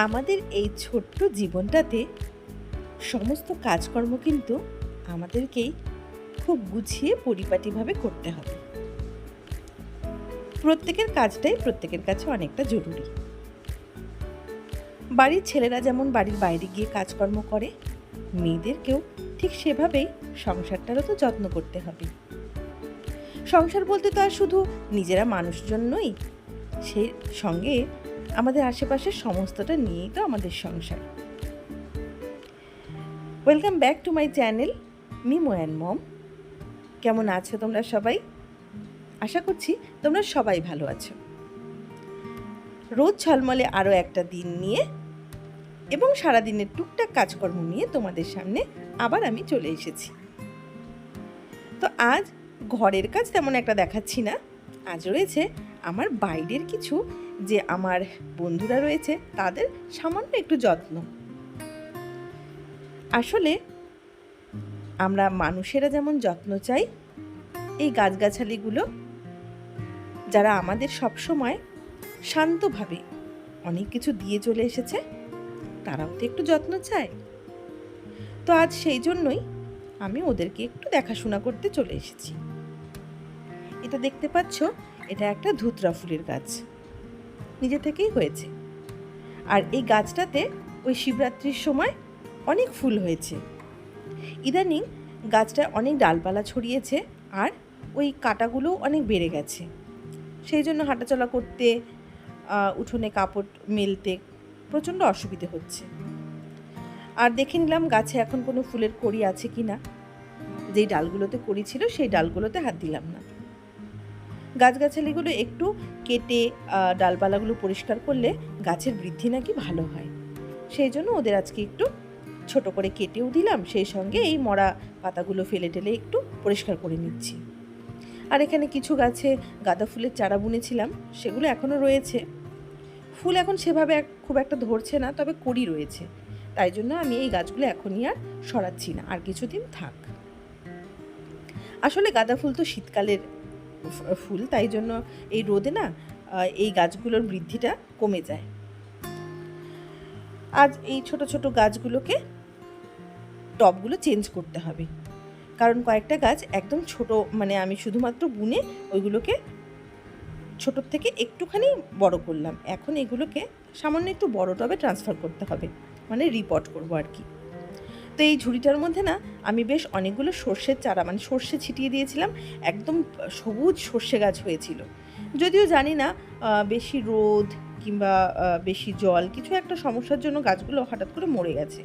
আমাদের এই ছোট্ট জীবনটাতে সমস্ত কাজকর্ম কিন্তু আমাদেরকেই খুব গুছিয়ে পরিপাটিভাবে করতে হবে। প্রত্যেকের কাজটাই প্রত্যেকের কাছে অনেকটা জরুরি। বাড়ির ছেলেরা যেমন বাড়ির বাইরে গিয়ে কাজকর্ম করে, মেয়েদেরকেও ঠিক সেভাবেই সংসারটারও তো যত্ন করতে হবে। সংসার বলতে তো আর শুধু নিজেরা মানুষজন নই, সেই সঙ্গে আমাদের আশেপাশের সমস্তটা নিয়েই তো আমাদের সংসার। Welcome back to my channel Mimo and mom. কেমন আছো তোমরা সবাই? আশা করছি তোমরা সবাই ভালো আছো। রোদ ঝলমলে আরও একটা দিন নিয়ে এবং সারাদিনের টুকটাক কাজকর্ম নিয়ে তোমাদের সামনে আবার আমি চলে এসেছি। তো আজ ঘরের কাজ তেমন একটা দেখাচ্ছি না, আজ রয়েছে আমার বাইরের কিছু, যে আমার বন্ধুরা রয়েছে তাদের সামান্য একটু যত্ন। আসলে আমরা মানুষেরা যেমন যত্ন চাই, এই গাছগাছালিগুলো যারা আমাদের সবসময় শান্তভাবে অনেক কিছু দিয়ে চলে এসেছে, তারাও তো একটু যত্ন চায়। তো আজ সেই জন্যই আমি ওদেরকে একটু দেখাশোনা করতে চলে এসেছি। এটা দেখতে পাচ্ছ, এটা একটা ধুতরা ফুলের গাছ, নিজে থেকেই হয়েছে। আর এই গাছটাতে ওই শিবরাত্রির সময় অনেক ফুল হয়েছে। ইদানিং গাছটা অনেক ডালপালা ছড়িয়েছে আর ওই কাঁটাগুলো অনেক বেড়ে গেছে। সেই জন্য হাঁটাচলা করতে, উঠোনে কাপড় মেলতে প্রচণ্ড অসুবিধে হচ্ছে। আর দেখে নিলাম গাছে এখন কোনো ফুলের কড়ি আছে কি না। যেই ডালগুলোতে কড়ি ছিল সেই ডালগুলোতে হাত দিলাম না। গাছগাছালিগুলো একটু কেটে ডালপালাগুলো পরিষ্কার করলে গাছের বৃদ্ধি নাকি ভালো হয়। সেই জন্য ওদের আজকে একটু ছোট করে কেটেও দিলাম, সেই সঙ্গে এই মরা পাতাগুলো ফেলে টেলে একটু পরিষ্কার করে নিচ্ছি। আর এখানে কিছু গাছে গাঁদা ফুলের চারা বুনেছিলাম, সেগুলো এখনও রয়েছে। ফুল এখন সেভাবে খুব একটা ধরছে না, তবে কড়ি রয়েছে। তাই জন্য আমি এই গাছগুলো এখনই আর সরাচ্ছি না, আর কিছুদিন থাক। আসলে গাঁদা ফুল তো শীতকালের ফুল, তাই জন্য এই রোদে না এই গাছগুলোর বৃদ্ধিটা কমে যায়। আজ এই ছোট ছোট গাছগুলোকে টবগুলো চেঞ্জ করতে হবে, কারণ কয়েকটা গাছ একদম ছোট, মানে আমি শুধুমাত্র বুনে ওইগুলোকে ছোটোর থেকে একটুখানি বড় করলাম। এখন এগুলোকে সামান্য একটু বড় টবে ট্রান্সফার করতে হবে, মানে রিপট করবো আর কি। তো এই ঝুড়িটার মধ্যে না আমি বেশ অনেকগুলো সর্ষের চারা, মানে সর্ষে ছিটিয়ে দিয়েছিলাম, একদম সবুজ সর্ষে গাছ হয়েছিল। যদিও জানি না বেশি রোদ কিংবা বেশি জল কিছু একটা সমস্যার জন্য গাছগুলো হঠাৎ করে মরে গেছে।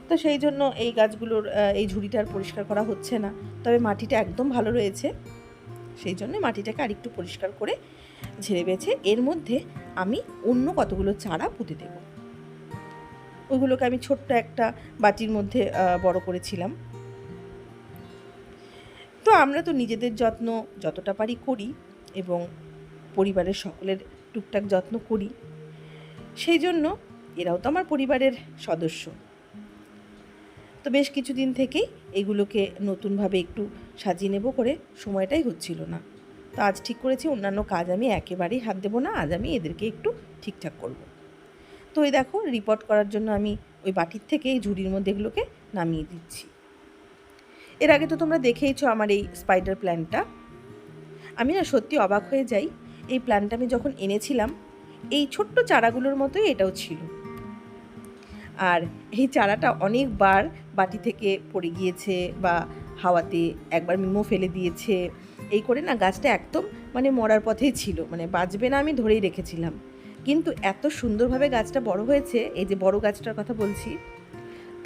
তো সেই জন্য এই গাছগুলোর এই ঝুড়িটার পরিষ্কার করা হচ্ছে না, তবে মাটিটা একদম ভালো রয়েছে। সেই জন্য মাটিটাকে আরেকটু পরিষ্কার করে ঝেড়ে বেছে এর মধ্যে আমি অন্য কতগুলো চারা পুঁতে দেব। ওইগুলোকে আমি ছোট্ট একটা বাটির মধ্যে বড় করেছিলাম। তো আমরা তো নিজেদের যত্ন যতটা পারি করি এবং পরিবারের সকলের টুকটাক যত্ন করি, সেই জন্য এরাও তো আমার পরিবারের সদস্য। তো বেশ কিছুদিন থেকেই এগুলোকে নতুনভাবে একটু সাজিয়ে নেব করে সময়টাই হচ্ছিল না। তো আজ ঠিক করেছি অন্যান্য কাজ আমি একেবারেই হাত দেবো না, আজ আমি এদেরকে একটু ঠিকঠাক করব। তো এই দেখো, রিপোর্ট করার জন্য আমি ওই বাটির থেকে এই ঝুড়ির মধ্যে এগুলোকে নামিয়ে দিচ্ছি। এর আগে তো তোমরা দেখেইছো আমার এই স্পাইডার প্ল্যান্টটা। আমি না সত্যি অবাক হয়ে যাই, এই প্ল্যান্টটা আমি যখন এনেছিলাম এই ছোট্ট চারাগুলোর মতোই এটাও ছিল। আর এই চারাটা অনেকবার বাটি থেকে পড়ে গিয়েছে বা হাওয়াতে একবার মিমো ফেলে দিয়েছে, এই করে না গাছটা একদম মানে মরার পথেই ছিল, মানে বাঁচবে না আমি ধরেই রেখেছিলাম। কিন্তু এত সুন্দরভাবে গাছটা বড় হয়েছে, এই যে বড় গাছটার কথা বলছি,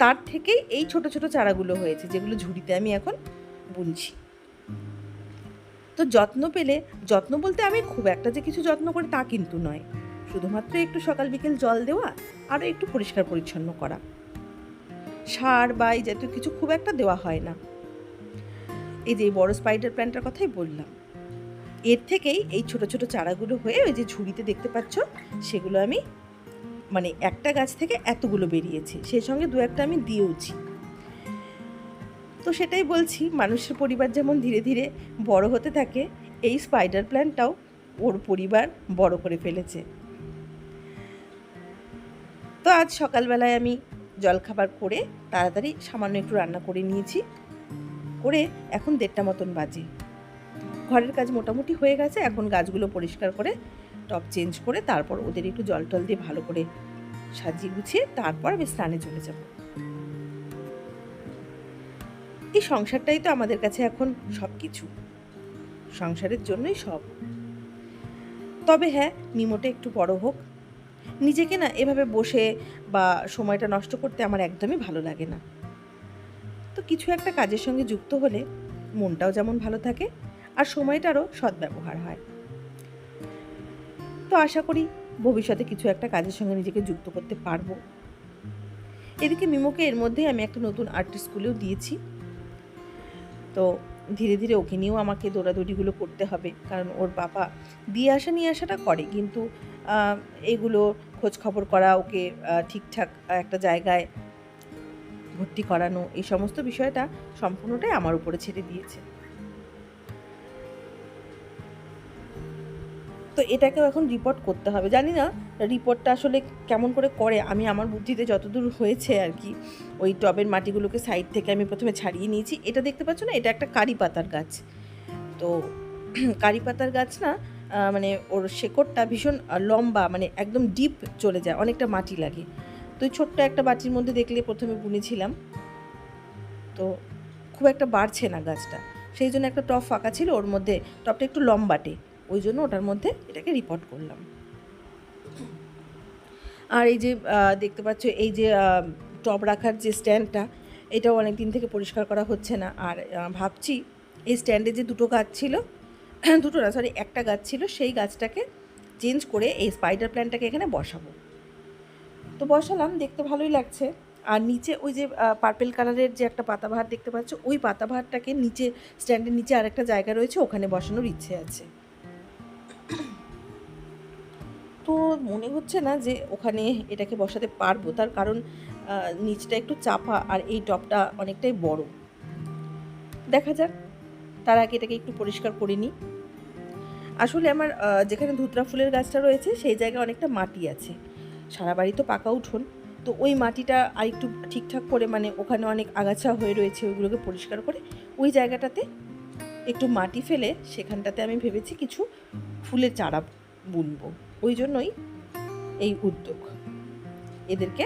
তার থেকেই এই ছোট ছোট চারাগুলো হয়েছে, যেগুলো ঝুড়িতে আমি এখন বুনছি। তো যত্ন পেলে, যত্ন বলতে আমি খুব একটা যে কিছু যত্ন করি তা কিন্তু নয়, শুধুমাত্র একটু সকাল বিকেল জল দেওয়া, আরও একটু পরিষ্কার পরিচ্ছন্ন করা, সার বা এই জাতীয় কিছু খুব একটা দেওয়া হয় না। এই যে বড় স্পাইডার প্ল্যান্টটার কথাই বললাম, এর থেকেই এই ছোট ছোট চারাগুলো হয়ে ওই যে ঝুড়িতে দেখতে পাচ্ছ, সেগুলো আমি মানে একটা গাছ থেকে এতগুলো বেরিয়েছে, সেই সঙ্গে দু একটা আমি দিয়েওছি। তো সেটাই বলছি, মানুষের পরিবার যেমন ধীরে ধীরে বড় হতে থাকে, এই স্পাইডার প্ল্যান্টটাও ওর পরিবার বড় করে ফেলেছে। তো আজ সকালবেলায় আমি জলখাবার করে তাড়াতাড়ি সামান্য একটু রান্না করে নিয়েছি, করে এখন 1:30 মতন বাজে। ঘরের কাজ মোটামুটি হয়ে গেছে। এখন গাছগুলো পরিষ্কার করে টব চেঞ্জ করে তারপর ওদের একটু জল টল দিয়ে ভালো করে সাজিয়ে গুছিয়ে তারপর আমি স্নানে চলে যাব। এই সংসারটাই তো আমাদের কাছে এখন সব কিছু, সংসারের জন্যই সব। তবে হ্যাঁ, মিমোটা একটু বড় হোক। নিজেকে না এভাবে বসে বা সময়টা নষ্ট করতে আমার একদমই ভালো লাগে না। তো কিছু একটা কাজের সঙ্গে যুক্ত হলে মনটাও যেমন ভালো থাকে আর সময়টারও সদ্ব্যবহার হয়। তো আশা করি ভবিষ্যতে কিছু একটা কাজের সঙ্গে নিজেকে যুক্ত করতে পারবো। এদিকে মিমোকে এর মধ্যেই আমি একটা নতুন আর্ট স্কুলেও দিয়েছি। তো ধীরে ধীরে ওকে নিয়েও আমাকে দৌড়াদৌড়িগুলো করতে হবে, কারণ ওর বাবা দিয়ে আসা নিয়ে আসাটা করে, কিন্তু এগুলো খোঁজ খবর করা, ওকে ঠিকঠাক একটা জায়গায় ভর্তি করানো, এই সমস্ত বিষয়টা সম্পূর্ণটাই আমার উপরে ছেড়ে দিয়েছে। তো এটাকেও এখন রিপোর্ট করতে হবে। জানি না রিপোর্টটা আসলে কেমন করে আমি আমার বুদ্ধিতে যতদূর হয়েছে আর কি। ওই টবের মাটিগুলোকে সাইড থেকে আমি প্রথমে ছাড়িয়ে নিয়েছি। এটা দেখতে পাচ্ছ না, এটা একটা কারি পাতার গাছ। তো কারি পাতার গাছ না, মানে ওর শেকড়টা ভীষণ লম্বা, মানে একদম ডিপ চলে যায়, অনেকটা মাটি লাগে। তো ছোট্ট একটা বাটির মধ্যে দেখলে প্রথমে বুনেছিলাম, তো খুব একটা বাড়ছে না গাছটা। সেই জন্য একটা টব ফাঁকা ছিল, ওর মধ্যে টবটা একটু লম্বাটে, ওই জন্য ওটার মধ্যে এটাকে রিপোর্ট করলাম। আর এই যে দেখতে পাচ্ছ, এই যে টব রাখার যে স্ট্যান্ডটা, এটাও অনেক দিন থেকে পরিষ্কার করা হচ্ছে না। আর ভাবছি এই স্ট্যান্ডে যে দুটো গাছ ছিল, দুটো না সরি একটা গাছ ছিল, সেই গাছটাকে চেঞ্জ করে এই স্পাইডার প্ল্যান্টটাকে এখানে বসাবো। তো বসালাম, দেখতে ভালোই লাগছে। আর নিচে ওই যে পার্পেল কালারের যে একটা পাতাবাহার দেখতে পাচ্ছ, ওই পাতাবাহারটাকে নিচে স্ট্যান্ডের নিচে আরেকটা জায়গা রয়েছে, ওখানে বসানোর ইচ্ছে আছে। তো মনে হচ্ছে না যে ওখানে এটাকে বসাতে পারবো, তার কারণ নিচটা একটু চাপা আর এই টবটা অনেকটাই বড়। দেখা যাক, তার আগে এটাকে একটু পরিষ্কার করে নিই। আসলে আমার যেখানে ধুতরা ফুলের গাছটা রয়েছে সেই জায়গায় অনেকটা মাটি আছে, সারা বাড়ি তো পাকা উঠোন। তো ওই মাটিটা আর একটু ঠিকঠাক করে, মানে ওখানে অনেক আগাছা হয়ে রয়েছে, ওইগুলোকে পরিষ্কার করে ওই জায়গাটাতে একটু মাটি ফেলে সেখানটাতে আমি ভেবেছি কিছু ফুলের চারা বুনবো। ওই জন্যই এই উদ্যোগ, এদেরকে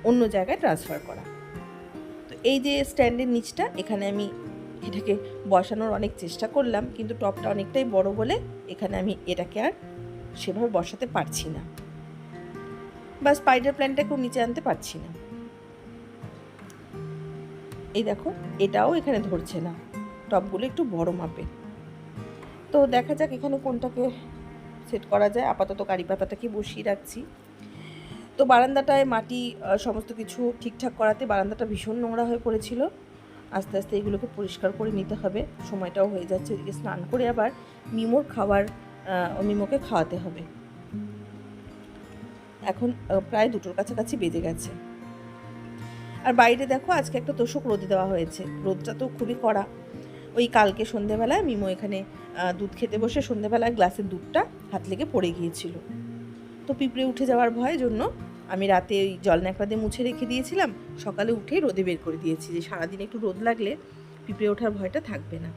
অন্য জায়গায় ট্রান্সফার করা। তো এই যে স্ট্যান্ডের নিচটা, এখানে আমি এটাকে বসানোর অনেক চেষ্টা করলাম, কিন্তু টপটা অনেকটাই বড় বলে এখানে আমি এটাকে আর সেভাবে বসাতে পারছি না, বা স্পাইডার প্ল্যান্টটাকেও নিচে আনতে পারছি না। এই দেখো, এটাও এখানে ধরছে না, টপগুলো একটু বড় মাপের। তো দেখা যাক এখানে কোনটাকে সেট করা যায়। আপাতত কারি পাতাটাকে বসিয়ে রাখছি। তো বারান্দাটায় মাটি সমস্ত কিছু ঠিকঠাক করাতে বারান্দাটা ভীষণ নোংরা হয়ে পড়েছিল। আস্তে আস্তে এগুলোকে পরিষ্কার করে নিতে হবে, সময়টাও হয়ে যাচ্ছে। এদিকে স্নান করে আবার মিমোকে খাওয়াতে হবে। এখন প্রায় 2টোর কাছাকাছি বেজে গেছে। আর বাইরে দেখো, আজকে একটা তোষক রোদে দেওয়া হয়েছে, রোদটা তো খুবই কড়া। ওই কালকে সন্ধেবেলায় মিমো এখানে দুধ খেতে বসে সন্ধেবেলায় গ্লাসের দুধটা হাত লেগে পড়ে গিয়েছিল। তো পিঁপড়ে উঠে যাওয়ার ভয়ের জন্য আমি রাতে ওই জল ন্যাকড়া দিয়ে মুছে রেখে দিয়েছিলাম, সকালে উঠেই রোদে বের করে দিয়েছি, যে সারাদিন একটু রোদ লাগলে পিঁপড়ে ওঠার ভয়টা থাকবে না।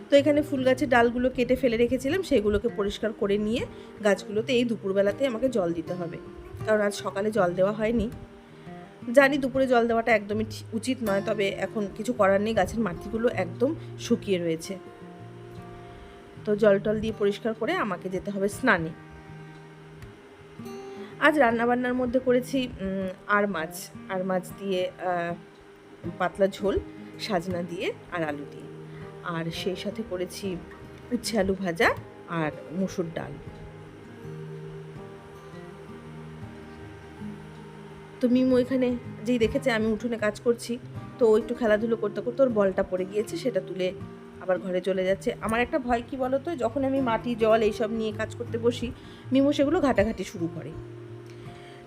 তো এখানে ফুল গাছের ডালগুলো কেটে ফেলে রেখেছিলাম, সেগুলোকে পরিষ্কার করে নিয়ে গাছগুলোতে এই দুপুরবেলাতে আমাকে জল দিতে হবে, কারণ আজ সকালে জল দেওয়া হয়নি। জানি দুপুরে জল দেওয়াটা একদমই উচিত নয়, তবে এখন কিছু করার নেই, গাছের মাটিগুলো একদম শুকিয়ে রয়েছে। তো জল টল দিয়ে পরিষ্কার করে আমাকে যেতে হবে স্নানে। আজ রান্নাবান্নার মধ্যে করেছি আর মাছ দিয়ে পাতলা ঝোল, সাজনা দিয়ে আর আলু দিয়ে, আর সেই সাথে করেছি উচ্ছে আলু ভাজা আর মুসুর ডাল। তো মিমো এখানে যেই দেখেছে আমি উঠোনে কাজ করছি, তো ও একটু খেলাধুলো করতে করতে ওর বলটা পড়ে গিয়েছে, সেটা তুলে আবার ঘরে চলে যাচ্ছে। আমার একটা ভয় কী বলো তো, যখন আমি মাটি জল এইসব নিয়ে কাজ করতে বসি, মিমো সেগুলো ঘাটাঘাটি শুরু করে।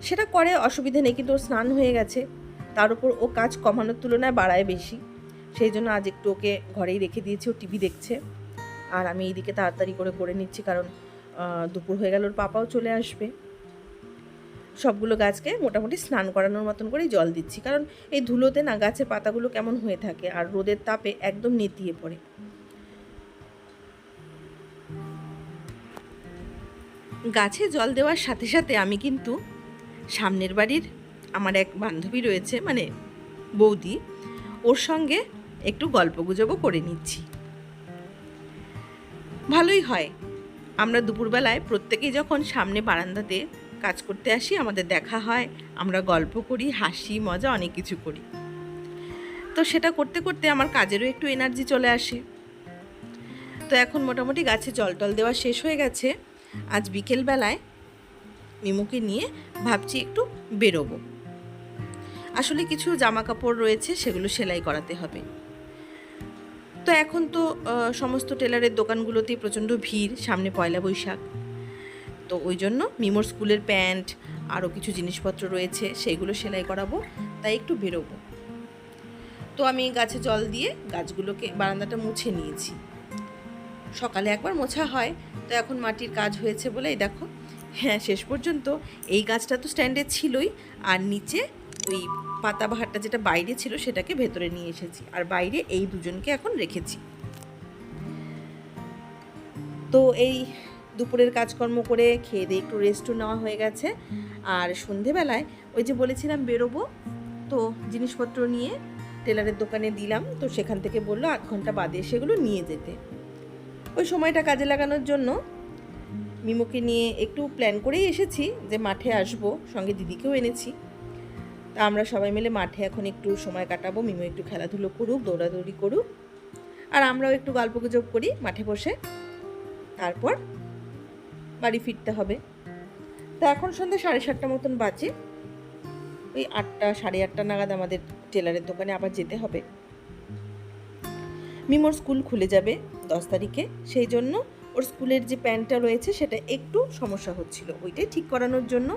সেটা করে, অসুবিধা নেই, কিন্তু ওর স্নান হয়ে গেছে, তার উপর ও কাজ কমানোর তুলনায় বাড়ায় বেশি। সেই জন্য আজ একটু ওকে ঘরেই রেখে দিয়েছি, ও টিভি দেখছে, আর আমি এইদিকে তাড়াতাড়ি করে নিচ্ছি, কারণ দুপুর হয়ে গেল, ওর পাপাও চলে আসবে। সবগুলো গাছকে মোটামুটি স্নান করানোর মতন করেই জল দিচ্ছি, কারণ এই ধুলোতে না গাছের পাতাগুলো কেমন হয়ে থাকে আর রোদের তাপে একদম নেতিয়ে পড়ে। গাছে জল দেওয়ার সাথে সাথে আমি কিন্তু সামনের বাড়ির আমার এক বান্ধবী রয়েছে, মানে বৌদি, ওর সঙ্গে একটু গল্পগুজবও করে নিচ্ছি। ভালোই হয়। আমরা দুপুরবেলায় প্রত্যেকেই যখন সামনে বারান্দাতে কাজ করতে আসি, আমাদের দেখা হয়, আমরা গল্প করি, হাসি মজা অনেক কিছু করি। তো সেটা করতে করতে আমার কাজেরও একটু এনার্জি চলে আসে। তো এখন মোটামুটি গাছে জল টল দেওয়া শেষ হয়ে গেছে। আজ বিকেলবেলায় মিমুকে নিয়ে ভাবছি একটু বেরোবো। আসলে কিছু জামা কাপড় রয়েছে, সেগুলো সেলাই করাতে হবে। তো এখন তো সমস্ত টেলারের দোকানগুলোতেই প্রচণ্ড ভিড়, সামনে পয়লা বৈশাখ। তো ওই জন্য মিমোর স্কুলের প্যান্ট আরও কিছু জিনিসপত্র রয়েছে, সেইগুলো সেলাই করাবো, তাই একটু বেরোবো। তো আমি গাছে জল দিয়ে গাছগুলোকে বারান্দাটা মুছে নিয়েছি। সকালে একবার মোছা হয়, তো এখন মাটির কাজ হয়েছে বলে এই দেখো, হ্যাঁ শেষ পর্যন্ত এই গাছটা তো স্ট্যান্ডে ছিলই, আর নিচে ওই পাতাবাহারটা যেটা বাইরে ছিল সেটাকে ভেতরে নিয়ে এসেছি, আর বাইরে এই দুজনকে এখন রেখেছি। তো এই দুপুরের কাজকর্ম করে খেয়ে দিয়ে একটু রেস্টও নেওয়া হয়ে গেছে। আর সন্ধেবেলায় ওই যে বলেছিলাম বেরোবো, তো জিনিসপত্র নিয়ে টেলারের দোকানে দিলাম। তো সেখান থেকে বললো 8 ঘন্টা বাদে সেগুলো নিয়ে যেতে। ওই সময়টা কাজে লাগানোর জন্য মিমুকে নিয়ে একটু প্ল্যান করেই এসেছি যে মাঠে আসবো, সঙ্গে দিদিকেও এনেছি। তা আমরা সবাই মিলে মাঠে এখন একটু সময় কাটাবো। মিমু একটু খেলাধুলো করুক, দৌড়াদৌড়ি করুক, আর আমরাও একটু গল্পগুজব করি মাঠে বসে। তারপর বাড়ি ফিরতে হবে। তা এখন সন্ধ্যে 7:30 মতন বাজে। ওই 8টা 8:30 নাগাদ আমাদের টেলারের দোকানে আবার যেতে হবে। মিমোর স্কুল খুলে যাবে 10 তারিখে, সেই জন্য ওর স্কুলের যে প্যান্টটা রয়েছে সেটা একটু সমস্যা হচ্ছিল, ওইটাই ঠিক করানোর জন্য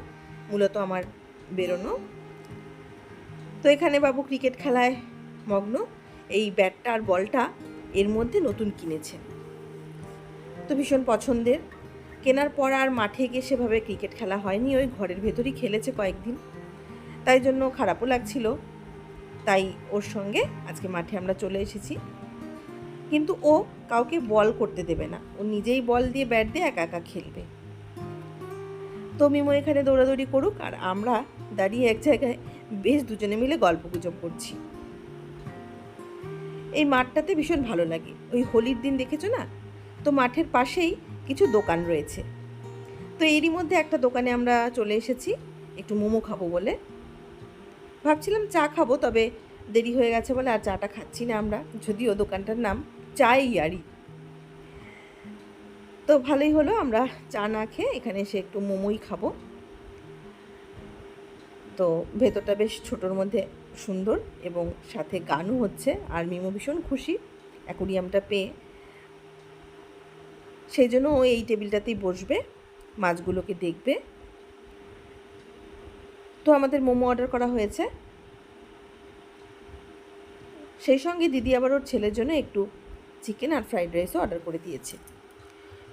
মূলত আমার বেরোনো। তো এখানে বাবু ক্রিকেট খেলায় মগ্ন। এই ব্যাটটা আর বলটা এর মধ্যে নতুন কিনেছে, তো ভীষণ পছন্দের। কেনার পর আর মাঠে গিয়ে সেভাবে ক্রিকেট খেলা হয়নি, ওই ঘরের ভেতরই খেলেছে কয়েকদিন, তাই জন্য খারাপও লাগছিল। তাই ওর সঙ্গে আজকে মাঠে আমরা চলে এসেছি। কিন্তু ও কাউকে বল করতে দেবে না, ও নিজেই বল দিয়ে ব্যাট দিয়ে একা একা খেলবে। তো মিমো এখানে দৌড়াদৌড়ি করুক, আর আমরা দাঁড়িয়ে এক জায়গায় বেশ দুজনে মিলে গল্পগুজব করছি। এই মাঠটাতে ভীষণ ভালো লাগে। ওই হোলির দিন দেখেছো না, তো মাঠের পাশেই কিছু দোকান রয়েছে। তো এরই মধ্যে একটা দোকানে আমরা চলে এসেছি একটু মোমো খাবো বলে। ভাবছিলাম চা খাবো, তবে দেরি হয়ে গেছে বলে আর চাটা খাচ্ছি না আমরা, যদিও দোকানটার নাম চাই ইয়ারি। তো ভালোই হলো, আমরা চা না খেয়ে এখানে এসে একটু মোমোই খাবো। তো ভেতরটা বেশ ছোটোর মধ্যে সুন্দর, এবং সাথে গানও হচ্ছে, আর মিমো ভীষণ খুশি অ্যাকোরিয়ামটা পেয়ে। সেই জন্য ও এই টেবিলটাতেই বসবে, মাছগুলোকে দেখবে। তো আমাদের মোমো অর্ডার করা হয়েছে, সেই সঙ্গে দিদি আবার ওর ছেলের জন্য একটু চিকেন আর ফ্রাইড রাইসও অর্ডার করে দিয়েছে।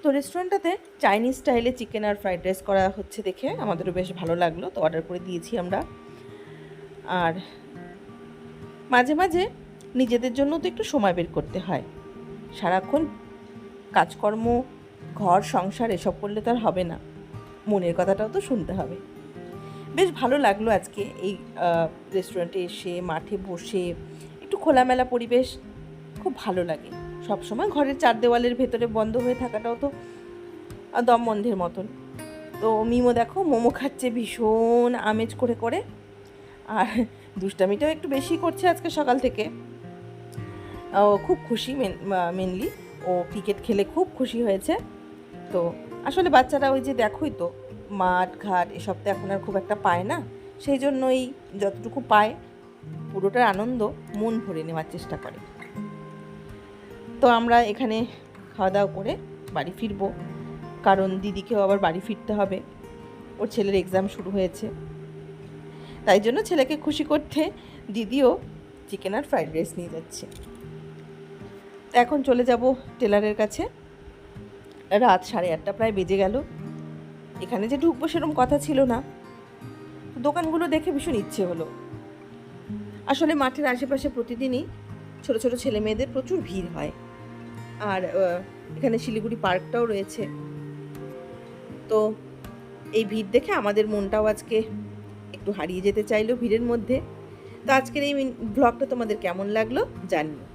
তো রেস্টুরেন্টটাতে চাইনিজ স্টাইলে চিকেন আর ফ্রাইড রাইস করা হচ্ছে দেখে আমাদেরও বেশ ভালো লাগলো, তো অর্ডার করে দিয়েছি আমরা। আর মাঝে মাঝে নিজেদের জন্য তো একটু সময় বের করতে হয়, সারাক্ষণ কাজকর্ম, ঘর সংসার এসব করলে তো আর হবে না, মনের কথাটাও তো শুনতে হবে। বেশ ভালো লাগলো আজকে এই রেস্টুরেন্টে এসে, মাঠে বসে একটু খোলামেলা পরিবেশ, খুব ভালো লাগে। সব সময় ঘরের 4 দেওয়ালের ভেতরে বন্ধ হয়ে থাকাটাও তো দম বন্ধের মতন। তো মিমো দেখো মোমো খাচ্ছে ভীষণ আমেজ করে করে, আর দুষ্টামিটাও একটু বেশি করছে আজকে সকাল থেকে। ও খুব খুশি, মেনলি ও ক্রিকেট খেলে খুব খুশি হয়েছে। তো আসলে বাচ্চারা ওই যে দেখোই তো, মাঠ ঘাট এসব তো এখন আর খুব একটা পায় না, সেই জন্যই যতটুকু পায় পুরোটার আনন্দ মন ভরে নেওয়ার চেষ্টা করে। তো আমরা এখানে খাওয়া দাওয়া করে বাড়ি ফিরবো, কারণ দিদিকেও আবার বাড়ি ফিরতে হবে, ওর ছেলের এক্সাম শুরু হয়েছে। তাই জন্য ছেলেকে খুশি করতে দিদিও চিকেন আর ফ্রাইড রাইস নিয়ে যাচ্ছে। এখন চলে যাব টেলারের কাছে। রাত 8:30 প্রায় বেজে গেল। এখানে যে ঢুকবো সেরকম কথা ছিল না, দোকানগুলো দেখে ভীষণ ইচ্ছে হলো। আসলে মাঠের আশেপাশে প্রতিদিনই ছোট ছোট ছেলে মেয়েদের প্রচুর ভিড় হয়। আর এখানে শিলিগুড়ি পার্কটাও রয়েছে। তো এই ভিড় দেখে আমাদের মনটাও আজকে একটু হারিয়ে যেতে চাইলো ভিড়ের মধ্যে। তো আজকের এই ব্লগটা তোমাদের কেমন লাগলো জানিও।